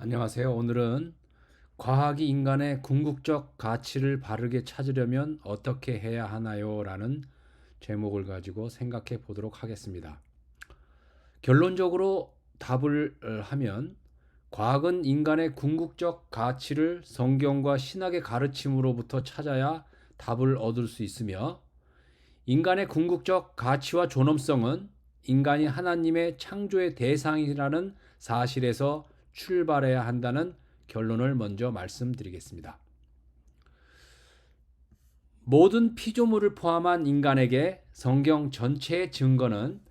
안녕하세요. 오늘은 과학이 인간의 궁극적 가치를 바르게 찾으려면 어떻게 해야 하나요? 라는 제목을 가지고 생각해 보도록 하겠습니다. 결론적으로 답을 하면 과학은 인간의 궁극적 가치를 성경과 신학의 가르침으로부터 찾아야 답을 얻을 수 있으며 인간의 궁극적 가치와 존엄성은 인간이 하나님의 창조의 대상이라는 사실에서 출발해야 한다는 결론을 먼저 말씀드리겠습니다. 모든 피조물을 포함한 인간에게 성경 전체의 증거는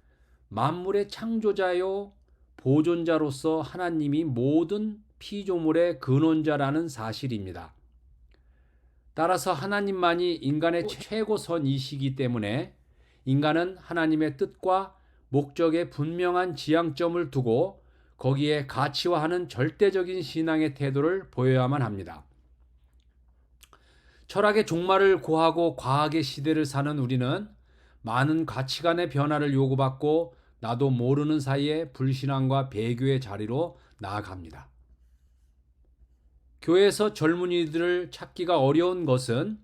만물의 창조자요 보존자로서 하나님이 모든 피조물의 근원자라는 사실입니다. 따라서 하나님만이 인간의 최고선이시기 때문에 인간은 하나님의 뜻과 목적에 분명한 지향점을 두고 거기에 가치화하는 절대적인 신앙의 태도를 보여야만 합니다. 철학의 종말을 고하고 과학의 시대를 사는 우리는 많은 가치관의 변화를 요구받고 나도 모르는 사이에 불신앙과 배교의 자리로 나아갑니다. 교회에서 젊은이들을 찾기가 어려운 것은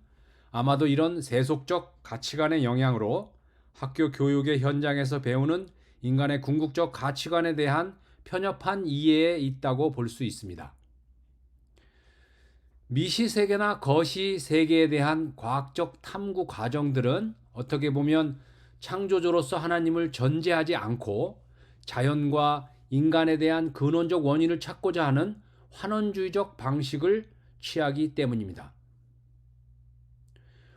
아마도 이런 세속적 가치관의 영향으로 학교 교육의 현장에서 배우는 인간의 궁극적 가치관에 대한 편협한 이해에 있다고 볼 수 있습니다. 미시세계나 거시세계에 대한 과학적 탐구 과정들은 어떻게 보면 창조주로서 하나님을 전제하지 않고 자연과 인간에 대한 근원적 원인을 찾고자 하는 환원주의적 방식을 취하기 때문입니다.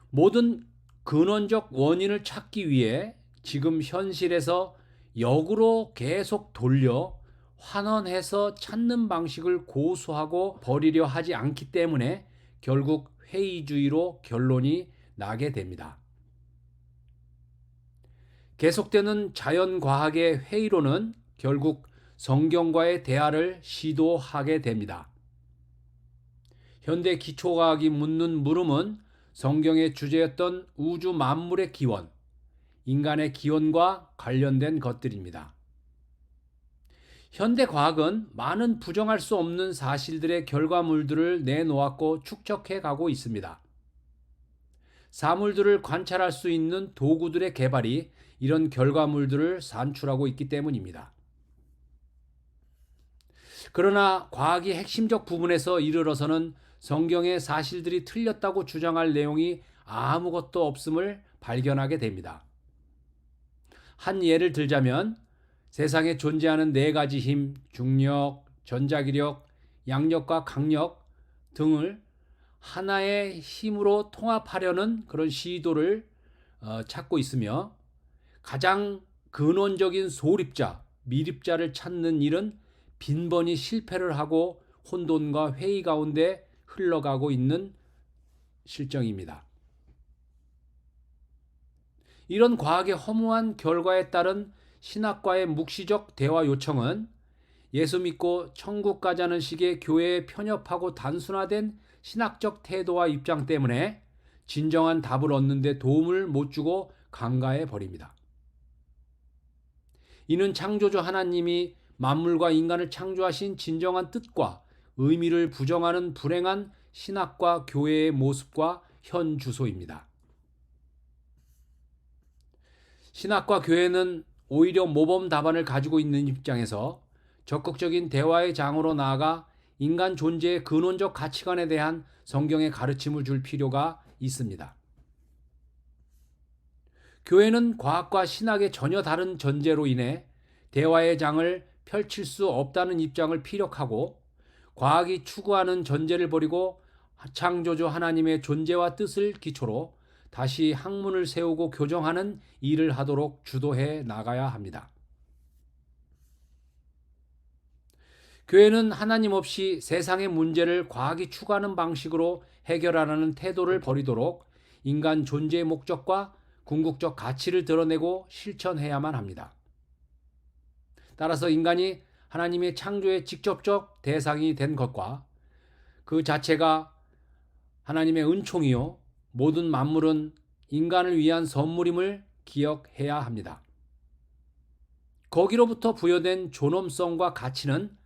모든 근원적 원인을 찾기 위해 지금 현실에서 역으로 계속 돌려 환원해서 찾는 방식을 고수하고 버리려 하지 않기 때문에 결국 회의주의로 결론이 나게 됩니다. 계속되는 자연과학의 회의로는 결국 성경과의 대화를 시도하게 됩니다. 현대 기초과학이 묻는 물음은 성경의 주제였던 우주 만물의 기원, 인간의 기원과 관련된 것들입니다. 현대 과학은 많은 부정할 수 없는 사실들의 결과물들을 내놓았고 축적해 가고 있습니다. 사물들을 관찰할 수 있는 도구들의 개발이 이런 결과물들을 산출하고 있기 때문입니다. 그러나 과학이 핵심적 부분에서 이르러서는 성경의 사실들이 틀렸다고 주장할 내용이 아무것도 없음을 발견하게 됩니다. 한 예를 들자면 세상에 존재하는 네 가지 힘, 중력, 전자기력, 양력과 강력 등을 하나의 힘으로 통합하려는 그런 시도를 찾고 있으며 가장 근원적인 소립자, 미립자를 찾는 일은 빈번히 실패를 하고 혼돈과 회의 가운데 흘러가고 있는 실정입니다. 이런 과학의 허무한 결과에 따른 신학과의 묵시적 대화 요청은 예수 믿고 천국 가자는 식의 교회의 편협하고 단순화된 신학적 태도와 입장 때문에 진정한 답을 얻는 데 도움을 못 주고 간과해 버립니다. 이는 창조주 하나님이 만물과 인간을 창조하신 진정한 뜻과 의미를 부정하는 불행한 신학과 교회의 모습과 현 주소입니다. 신학과 교회는 오히려 모범 답안을 가지고 있는 입장에서 적극적인 대화의 장으로 나아가 인간 존재의 근원적 가치관에 대한 성경의 가르침을 줄 필요가 있습니다. 교회는 과학과 신학의 전혀 다른 전제로 인해 대화의 장을 펼칠 수 없다는 입장을 피력하고 과학이 추구하는 전제를 버리고 창조주 하나님의 존재와 뜻을 기초로 다시 학문을 세우고 교정하는 일을 하도록 주도해 나가야 합니다. 교회는 하나님 없이 세상의 문제를 과학이 추구하는 방식으로 해결하라는 태도를 버리도록 인간 존재의 목적과 궁극적 가치를 드러내고 실천해야만 합니다. 따라서 인간이 하나님의 창조의 직접적 대상이 된 것과 그 자체가 하나님의 은총이요 모든 만물은 인간을 위한 선물임을 기억해야 합니다. 거기로부터 부여된 존엄성과 가치는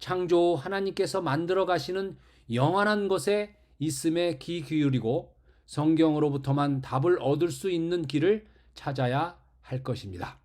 창조 하나님께서 만들어 가시는 영원한 것에 있음에 귀 기울이고 성경으로부터만 답을 얻을 수 있는 길을 찾아야 할 것입니다.